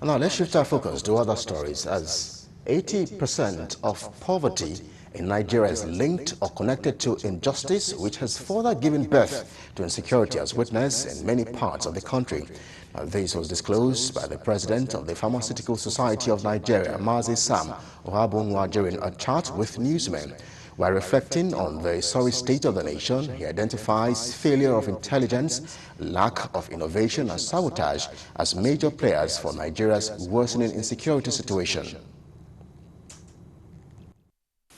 Now let's shift our focus to other stories, as 80% of poverty in Nigeria is linked or connected to injustice, which has further given birth to insecurity as witnessed in many parts of the country. Now, this was disclosed by the president of the Pharmaceutical Society of Nigeria, Mazi during a chat with newsmen. While reflecting on the sorry state of the nation, he identifies failure of intelligence, lack of innovation and sabotage as major players for Nigeria's worsening insecurity situation.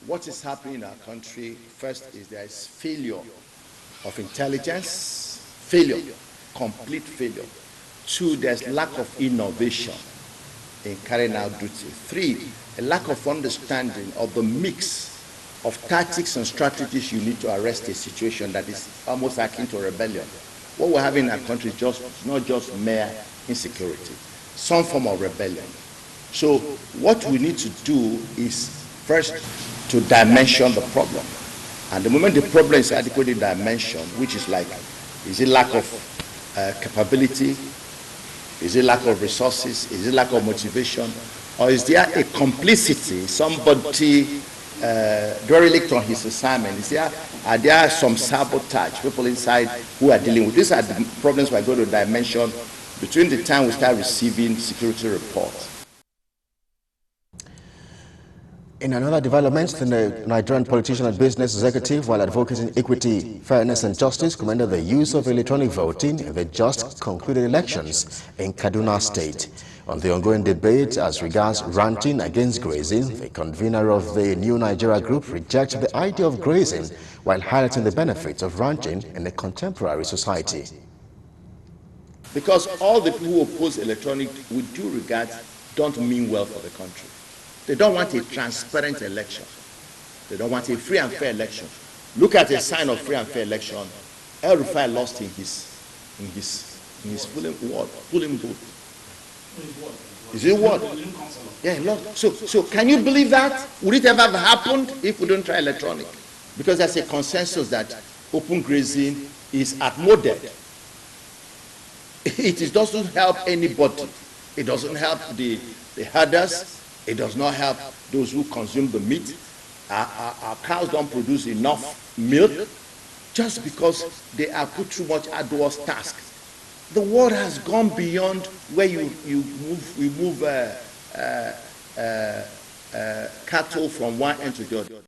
What is happening in our country, first, is there is failure of intelligence, complete failure. Two, there's lack of innovation in carrying out duty. Three, a lack of understanding of the mix of tactics and strategies you need to arrest a situation that is almost akin to rebellion. What we're having in our country is not just mere insecurity, some form of rebellion. So what we need to do is first to dimension the problem. And the moment the problem is adequately dimensioned, which is like, is it lack of capability? Is it lack of resources? Is it lack of motivation? Or is there a complicity, somebody derelict on his assignment? Are there some sabotage, people inside who are dealing with? These are the problems we're going to dimension between the time we start receiving security reports. In another development, the Nigerian politician and business executive, while advocating equity, fairness and justice, commended the use of electronic voting in the just concluded elections in Kaduna State. On the ongoing debate as regards ranting against grazing, the convener of the New Nigeria Group rejected the idea of grazing while highlighting the benefits of ranching in a contemporary society. Because all the people who oppose electronic, with due regard, don't mean well for the country. They don't want a transparent election. They don't want a free and fair election. Look at a sign of free and fair election. El Rufai lost in his polling booth. Is it what? Yeah, lost. So can you believe that? Would it ever have happened if we don't try electronic? Because there's a consensus that open grazing is outmoded. It doesn't help anybody. It doesn't help the herders. It does not help those who consume the meat. Our cows don't produce enough milk just because they are put through much arduous task. The world has gone beyond where we move cattle from one end to the other.